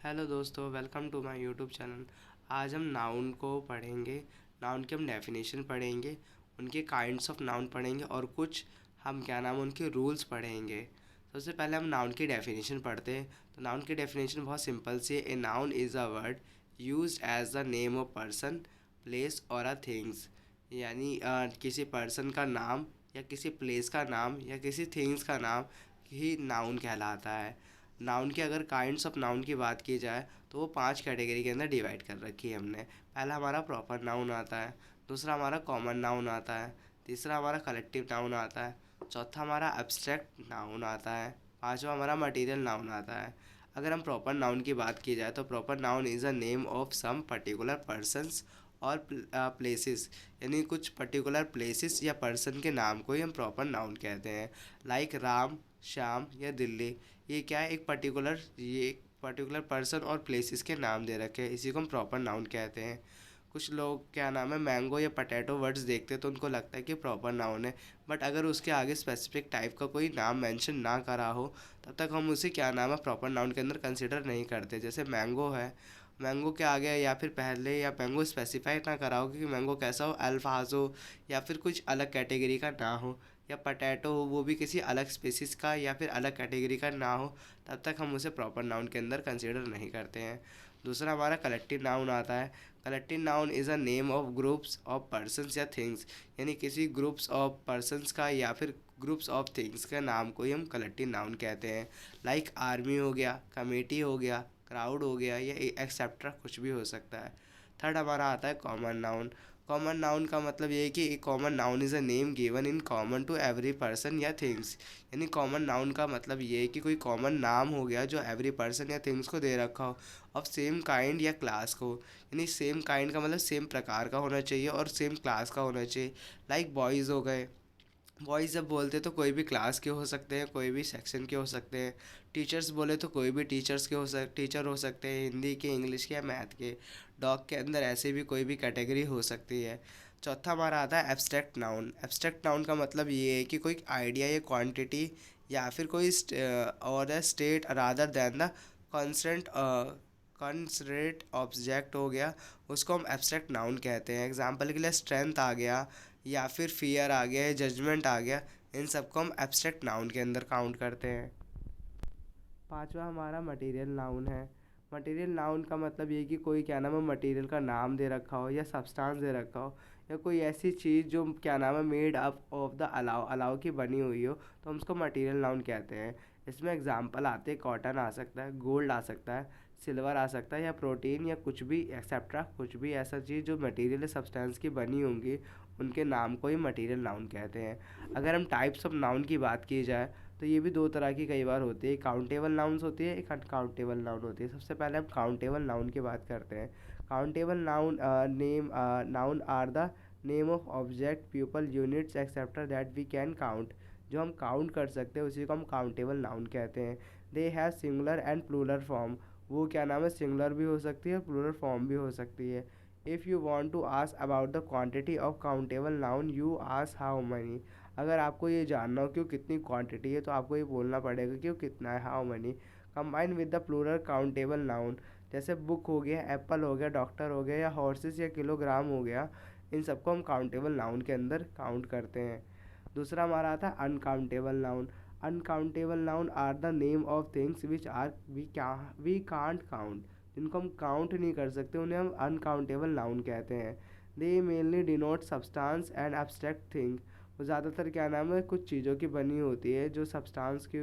Hello दोस्तों, welcome to my YouTube channel. आज हम नाउन को पढ़ेंगे। नाउन की हम डेफिनेशन पढ़ेंगे, उनके काइंड्स ऑफ नाउन पढ़ेंगे और कुछ हम उनके रूल्स पढ़ेंगे। सबसे पहले हम नाउन की डेफिनेशन पढ़ते हैं। तो नाउन की डेफिनेशन बहुत सिंपल सी है। A noun is a word used as the name of person, place और अ थिंग्स। यानी किसी पर्सन का नाम या किसी प्लेस का नाम या किसी थिंग्स का नाम ही नाउन कहलाता है। नाउन के अगर काइंड्स ऑफ नाउन की बात की जाए तो वो 5 कैटेगरी के अंदर डिवाइड कर रखी है हमने। पहला हमारा प्रॉपर नाउन आता है, दूसरा हमारा कॉमन नाउन आता है, तीसरा हमारा कलेक्टिव नाउन आता है, चौथा हमारा एब्स्ट्रैक्ट नाउन आता है, पांचवा हमारा मटेरियल नाउन आता है। अगर हम प्रॉपर नाउन की बात की जाए तो proper noun is a name of some particular persons और प्लेसेस। यानी कुछ पर्टिकुलर प्लेसेस या पर्सन के नाम को ही हम प्रॉपर नाउन कहते हैं। लाइक राम, श्याम या दिल्ली। ये एक पर्टिकुलर पर्सन और प्लेसेस के नाम दे रखे हैं, इसी को हम प्रॉपर नाउन कहते हैं। कुछ लोग मैंगो या पटेटो वर्ड्स देखते हैं तो उनको लगता है कि प्रॉपर नाउन है, बट अगर उसके आगे स्पेसिफिक टाइप का कोई नाम मेंशन ना करा हो तब तक हम उसे प्रॉपर नाउन के अंदर कंसिडर नहीं करते। जैसे मैंगो है, मैंगो के आगे या फिर पहले या मैंगो स्पेसिफाई ना करा हो कि मैंगो कैसा हो, अल्फाज हो या फिर कुछ अलग कैटेगरी का ना हो, या पटैटो हो वो भी किसी अलग स्पेसिस का या फिर अलग कैटेगरी का ना हो, तब तक हम उसे प्रॉपर नाउन के अंदर कंसिडर नहीं करते हैं। दूसरा हमारा कलेक्टिव नाउन आता है। Collective noun is a name of groups of persons या थिंग्स। यानी किसी ग्रुप्स ऑफ पर्सन्स का या फिर ग्रुप्स ऑफ थिंग्स का नाम को ही हम कलेक्टिव नाउन कहते हैं। लाइक आर्मी हो गया, कमेटी हो गया, क्राउड हो गया या एक्सेट्रा कुछ भी हो सकता है। थर्ड हमारा आता है कॉमन नाउन। कॉमन नाउन का मतलब ये है कि common noun is a name given in common to every person या थिंग्स। यानी कॉमन नाउन का मतलब ये है कि कोई कॉमन नाम हो गया जो एवरी पर्सन या थिंग्स को दे रखा हो, ऑफ सेम काइंड या क्लास को। यानी सेम काइंड का मतलब सेम प्रकार का होना चाहिए और सेम क्लास का होना चाहिए। लाइक बॉयज़ हो गए, बॉयज़ जब बोलते तो कोई भी क्लास के हो सकते हैं, कोई भी सेक्शन के हो सकते हैं। टीचर्स बोले तो कोई भी टीचर हो सकते हैं, हिंदी के, इंग्लिश के या मैथ के। डॉग के अंदर ऐसे भी कोई भी कैटेगरी हो सकती है। चौथा हमारा आता है एब्स्ट्रैक्ट नाउन। एब्स्ट्रैक्ट नाउन का मतलब ये है कि कोई आइडिया या क्वांटिटी या फिर कोई और state rather than the constant concrete object हो गया, उसको हम एब्स्ट्रैक्ट नाउन कहते हैं। एग्जाम्पल के लिए स्ट्रेंथ आ गया या फिर फियर आ गया या जजमेंट आ गया, इन सबको हम एब्स्ट्रैक्ट नाउन के अंदर काउंट करते हैं। पांचवा हमारा मटेरियल नाउन है। मटेरियल नाउन का मतलब ये कि कोई मटेरियल का नाम दे रखा हो या सब्सटेंस दे रखा हो या कोई ऐसी चीज़ जो मेड अप ऑफ द अलाव अलाव की बनी हुई हो, तो हम उसको मटेरियल नाउन कहते हैं। इसमें एग्जांपल आते हैं, कॉटन आ सकता है, गोल्ड आ सकता है, सिल्वर आ सकता है या प्रोटीन या कुछ भी एक्सेट्रा कुछ भी ऐसा चीज़ जो मटेरियल सब्सटेंस की बनी होंगी, उनके नाम को ही मटेरियल नाउन कहते हैं। अगर हम टाइप्स ऑफ नाउन की बात की जाए तो ये भी दो तरह की कई बार होती है। काउंटेबल नाउन्स होती है, एक अनकाउंटेबल नाउन होती है। सबसे पहले हम काउंटेबल नाउन की बात करते हैं। Countable noun are the name of object, people, units etcetera that we can count. जो हम काउंट कर सकते हैं उसी को हम काउंटेबल नाउन कहते हैं। They have singular and plural form. वो सिंगुलर भी हो सकती है, प्लूरल फॉर्म भी हो सकती है। If you want to ask about the quantity of countable noun you ask how money. अगर आपको ये जानना हो कि वो कितनी क्वांटिटी है तो आपको ये बोलना पड़ेगा कि वो कितना है, how money. Combine with the plural countable noun, जैसे बुक हो गया, एप्पल हो गया, डॉक्टर हो गया या हॉर्सेस या किलोग्राम हो गया, इन सबको हम काउंटेबल नाउन के अंदर काउंट करते हैं। दूसरा हमारा आता है uncountable noun. Uncountable noun are the name of things which are we can't count. जिनको हम काउंट नहीं कर सकते उन्हें हम अनकाउंटेबल नाउन कहते हैं। दे mainly denote substance and abstract thing. वो ज़्यादातर कुछ चीज़ों की बनी होती है जो सब्सटेंस की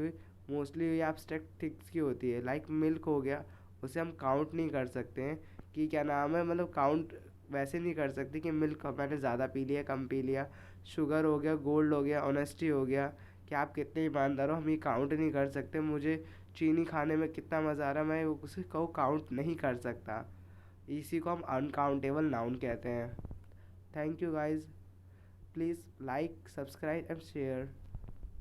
मोस्टली या एब्स्ट्रैक्ट थिंग्स की होती है। लाइक मिल्क हो गया, उसे हम काउंट नहीं कर सकते हैं कि मतलब काउंट वैसे नहीं कर सकते कि मिल्क मैंने ज़्यादा पी लिया कम पी लिया। शुगर हो गया, गोल्ड हो गया, ऑनेस्टी हो गया कि आप कितने ईमानदार हो, हम ये काउंट नहीं कर सकते। मुझे चीनी खाने में कितना मज़ा आ रहा है, मैं उसे काउंट नहीं कर सकता। इसी को हम अनकाउंटेबल नाउन कहते हैं। Thank you guys, please like, subscribe and share.